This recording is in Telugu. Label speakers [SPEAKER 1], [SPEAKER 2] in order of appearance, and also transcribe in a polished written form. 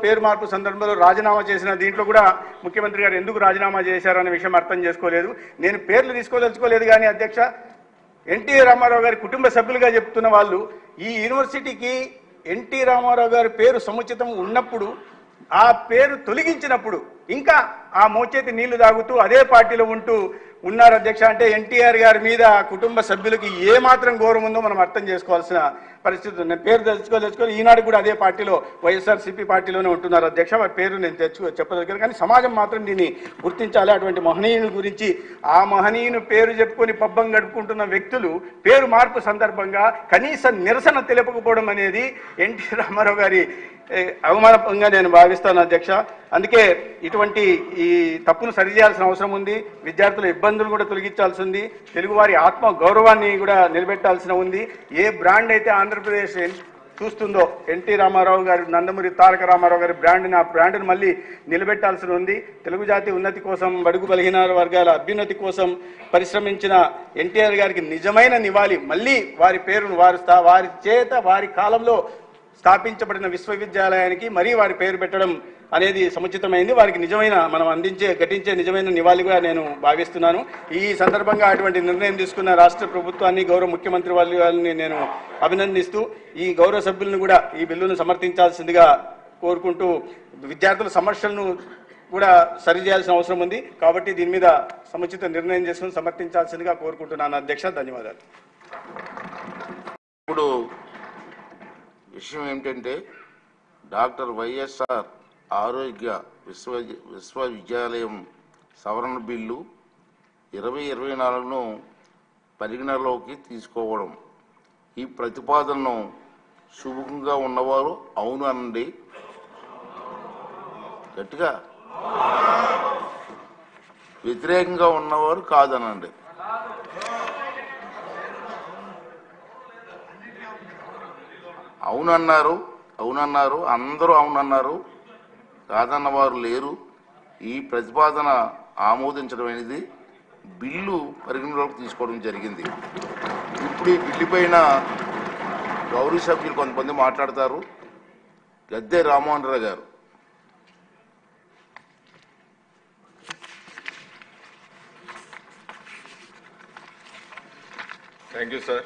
[SPEAKER 1] పేరు మార్పు సందర్భంలో రాజీనామా చేసిన దీంట్లో కూడా ముఖ్యమంత్రి గారు ఎందుకు రాజీనామా చేశారనే విషయం అర్థం చేసుకోలేదు. నేను పేర్లు తీసుకోదలుచుకోలేదు కానీ అధ్యక్ష, ఎన్టీ రామారావు గారి కుటుంబ సభ్యులుగా చెప్తున్న వాళ్ళు ఈ యూనివర్సిటీకి ఎన్టీ రామారావు గారి పేరు సముచితం ఉన్నప్పుడు ఆ పేరు తొలగించినప్పుడు ఇంకా ఆ మోచేతి నీళ్లు తాగుతూ అదే పార్టీలో ఉంటూ ఉన్నారు అధ్యక్ష. అంటే ఎన్టీఆర్ గారి మీద కుటుంబ సభ్యులకి ఏమాత్రం గౌరవం ఉందో మనం అర్థం చేసుకోవాల్సిన పరిస్థితి ఉంది. నేను పేరు తెచ్చుకొని ఈనాడు కూడా అదే పార్టీలో వైఎస్ఆర్సీపీ పార్టీలోనే ఉంటున్నారు అధ్యక్ష. వారి పేరు నేను చెప్పదగ్గర కానీ సమాజం మాత్రం దీన్ని గుర్తించాలి. అటువంటి మహనీయుని గురించి ఆ మహనీయుని పేరు చెప్పుకొని పబ్బం గడుపుకుంటున్న వ్యక్తులు పేరు మార్పు సందర్భంగా కనీస నిరసన తెలుపకపోవడం అనేది ఎన్టీ రామారావు గారి అవమానంగా నేను భావిస్తాను అధ్యక్ష. అందుకే ఇటువంటి ఈ తప్పును సరిచేయాల్సిన అవసరం ఉంది. విద్యార్థుల ఇబ్బందులు కూడా తొలగించాల్సి ఉంది. తెలుగువారి ఆత్మ గౌరవాన్ని కూడా నిలబెట్టాల్సిన ఉంది. ఏ బ్రాండ్ అయితే ఆంధ్రప్రదేశ్ చూస్తుందో ఎన్టీ రామారావు గారి, నందమూరి తారక రామారావు గారి బ్రాండ్ని, ఆ బ్రాండ్ని మళ్ళీ నిలబెట్టాల్సి ఉంది. తెలుగు జాతి ఉన్నతి కోసం, బడుగు బలహీన వర్గాల అభ్యున్నతి కోసం పరిశ్రమించిన ఎన్టీఆర్ గారికి నిజమైన నివాళి మళ్ళీ వారి పేరును వారి చేత వారి కాలంలో స్థాపించబడిన విశ్వవిద్యాలయానికి మరీ వారి పేరు పెట్టడం అనేది సముచితమైంది. వారికి నిజమైన మనం ఘటించే నిజమైన నివాళిగా నేను భావిస్తున్నాను. ఈ సందర్భంగా అటువంటి నిర్ణయం తీసుకున్న రాష్ట్ర ప్రభుత్వాన్ని, గౌరవ ముఖ్యమంత్రి వాళ్ళని నేను అభినందిస్తూ ఈ గౌరవ సభ్యులను కూడా ఈ బిల్లును సమర్థించాల్సిందిగా కోరుకుంటూ, విద్యార్థుల సమస్యలను కూడా సరిచేయాల్సిన అవసరం ఉంది కాబట్టి దీని మీద సముచిత నిర్ణయం చేసుకుని సమర్థించాల్సిందిగా కోరుకుంటున్నాను అధ్యక్ష. ధన్యవాదాలు.
[SPEAKER 2] ఇప్పుడు విషయం ఏమిటంటే డాక్టర్ వైఎస్ఆర్ ఆరోగ్య విశ్వవిద్యాలయం సవరణ బిల్లు 2024ను పరిగణలోకి తీసుకోవడం. ఈ ప్రతిపాదనను శుభంగా ఉన్నవారు అవును అనండి. గట్టిగా. వ్యతిరేకంగా ఉన్నవారు కాదనండి. అవునన్నారు అందరూ అవునన్నారు, కాదన్నవారు లేరు. ఈ ప్రతిపాదన ఆమోదించడం అనేది బిల్లు పరిగణలోకి తీసుకోవడం జరిగింది. ఇప్పుడు ఈ బిల్లు పైన గౌరవ సభ్యులు కొంతమంది మాట్లాడతారు. గద్దె రామ్మోహన్ రావు గారు.
[SPEAKER 3] Thank you sir.